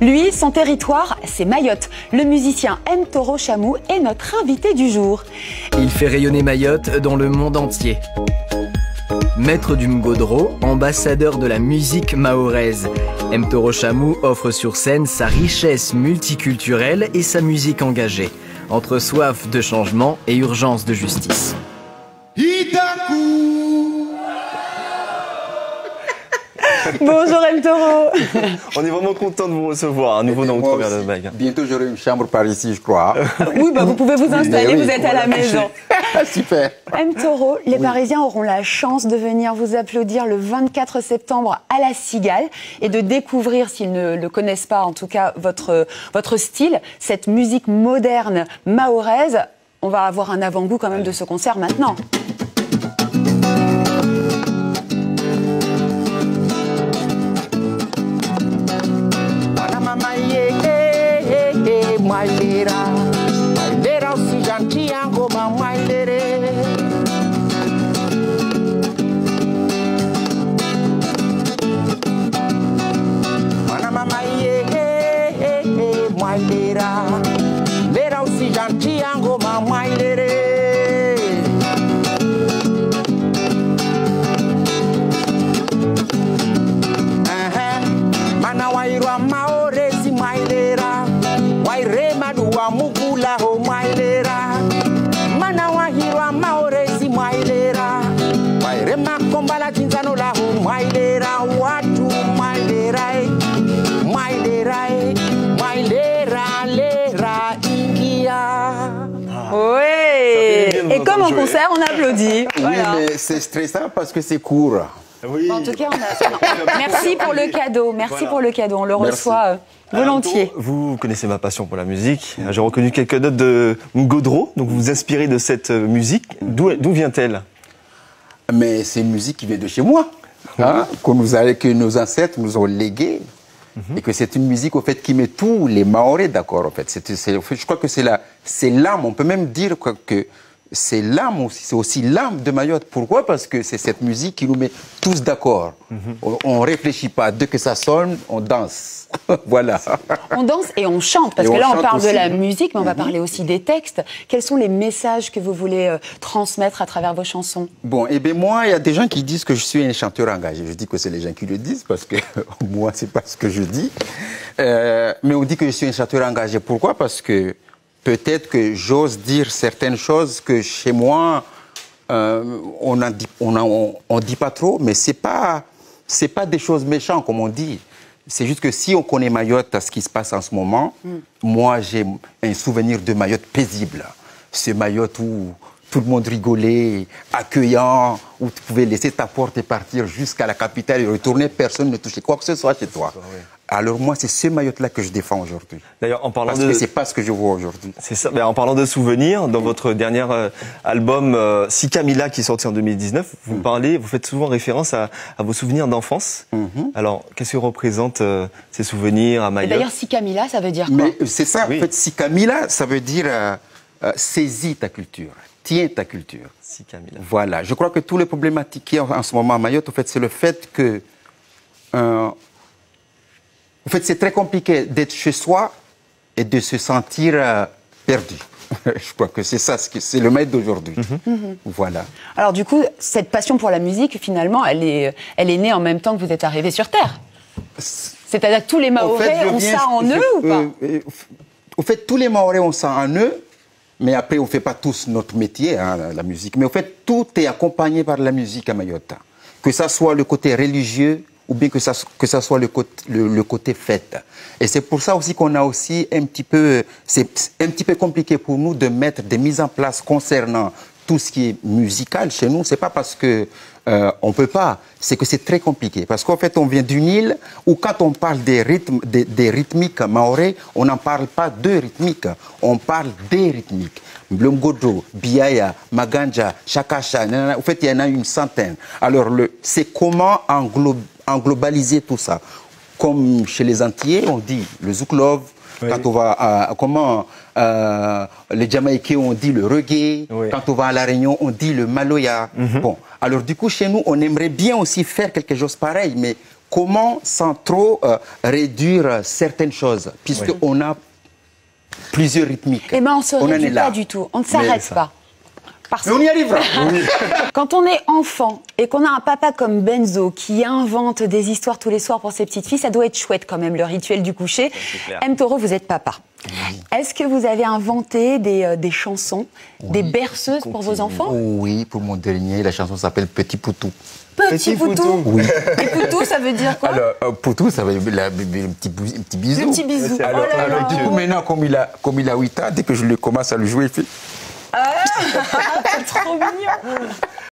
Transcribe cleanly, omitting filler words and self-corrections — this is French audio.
Lui, son territoire, c'est Mayotte. Le musicien M. Toro Chamou est notre invité du jour. Il fait rayonner Mayotte dans le monde entier. Maître du Mgodro, ambassadeur de la musique mahoraise, M. Toro Chamou offre sur scène sa richesse multiculturelle et sa musique engagée, entre soif de changement et urgence de justice. Bonjour M. Toro. On est vraiment content de vous recevoir à nouveau dans Outre-mer de Bague. Bientôt j'aurai une chambre par ici, je crois. Oui, bah vous pouvez vous installer, Oui, vous êtes à la maison. Super. M. Toro, les Parisiens auront la chance de venir vous applaudir le 24 septembre à la Cigale et de découvrir, s'ils ne le connaissent pas en tout cas, votre style, cette musique moderne mahoraise. On va avoir un avant-goût quand même de ce concert maintenant. Et comme en concert, on applaudit. Oui, voilà. Mais c'est stressant parce que c'est court. Oui. En tout cas, merci pour le cadeau. Merci pour le cadeau. On le reçoit volontiers. Vous connaissez ma passion pour la musique. J'ai reconnu quelques notes de Mgodro. Donc vous vous inspirez de cette musique. D'où vient-elle? Mais c'est une musique qui vient de chez moi. Hein, que nos ancêtres nous ont légué. Et que c'est une musique au fait qui met tous les Mahorais d'accord. En fait. Je crois que c'est l'âme. On peut même dire que c'est l'âme aussi. C'est aussi l'âme de Mayotte. Pourquoi? Parce que c'est cette musique qui nous met tous d'accord. On ne réfléchit pas. Dès que ça sonne, on danse. Voilà. On danse et on chante. Parce que là, on parle de la musique, mais on va parler aussi des textes. Quels sont les messages que vous voulez transmettre à travers vos chansons? Bon, eh bien moi, il y a des gens qui disent que je suis un chanteur engagé. Je dis que c'est les gens qui le disent parce que moi, c'est pas ce que je dis. Mais on dit que je suis un chanteur engagé. Pourquoi? Parce que peut-être que j'ose dire certaines choses que chez moi, on dit pas trop, mais c'est pas des choses méchantes comme on dit. C'est juste que si on connaît Mayotte, ce qui se passe en ce moment, moi j'ai un souvenir de Mayotte paisible. Ce Mayotte où tout le monde rigolait, accueillant, où tu pouvais laisser ta porte et partir jusqu'à la capitale et retourner, personne ne touchait quoi que ce soit chez toi. Alors moi, c'est ce Mayotte-là que je défends aujourd'hui. D'ailleurs, en parlant parce que c'est pas ce que je vois aujourd'hui. C'est ça. En parlant de souvenirs, dans votre dernier album Si Camilla qui est sorti en 2019, vous faites souvent référence à vos souvenirs d'enfance. Alors, qu'est-ce que représentent ces souvenirs à Mayotte? D'ailleurs, Si Camilla, ça veut dire quoi? Mais c'est ça, en fait, Si Camilla, ça veut dire saisis ta culture, tiens ta culture. Si Camilla. Voilà. Je crois que tous les problématiques qu'il y a en ce moment à Mayotte, en fait, c'est le fait que en fait, c'est très compliqué d'être chez soi et de se sentir perdu. Je crois que c'est ça, c'est le maître d'aujourd'hui. Voilà. Alors du coup, cette passion pour la musique, finalement, elle est née en même temps que vous êtes arrivé sur Terre. C'est-à-dire que tous les Mahorais ont ça en eux ou pas? Au fait, tous les Mahorais ont ça en eux, mais après, on ne fait pas tous notre métier, hein, la musique. Mais au fait, tout est accompagné par la musique à Mayotte. Que ça soit le côté religieux, ou bien que ça soit le côté fête. Et c'est pour ça aussi qu'on a aussi c'est un petit peu compliqué pour nous de mettre des mises en place concernant tout ce qui est musical chez nous. C'est pas parce que on peut pas, c'est que c'est très compliqué. Parce qu'en fait, on vient d'une île où quand on parle des rythmiques mahorais, on n'en parle pas de rythmiques, on parle des rythmiques. Mgodro, Biaya, Maganja, Chakacha, en fait, il y en a une centaine. Alors, c'est comment englobaliser tout ça. Comme chez les Antillais, on dit le zouklov. Oui. Quand on va les Jamaïcains, on dit le reggae. Oui. Quand on va à La Réunion, on dit le maloya. Bon, alors du coup, chez nous, on aimerait bien aussi faire quelque chose pareil, mais comment sans trop réduire certaines choses, puisqu'on a plusieurs rythmiques. Eh bien, on ne se réduit pas du tout, on ne s'arrête pas. Mais on y arrivera. Quand on est enfant et qu'on a un papa comme Benzo qui invente des histoires tous les soirs pour ses petites filles, ça doit être chouette quand même, le rituel du coucher. M. Taureau, vous êtes papa. Est-ce que vous avez inventé des chansons, des berceuses pour vos enfants? Oui, pour mon dernier, la chanson s'appelle Petit Poutou. Petit Poutou. Oui. Et Poutou, ça veut dire quoi? Alors, Poutou, ça veut dire un petit bisou. Le petit bisou. Alors, du coup, maintenant, comme il a 8 ans, dès que je le commence à le jouer, il fait... Ah, c'est trop mignon.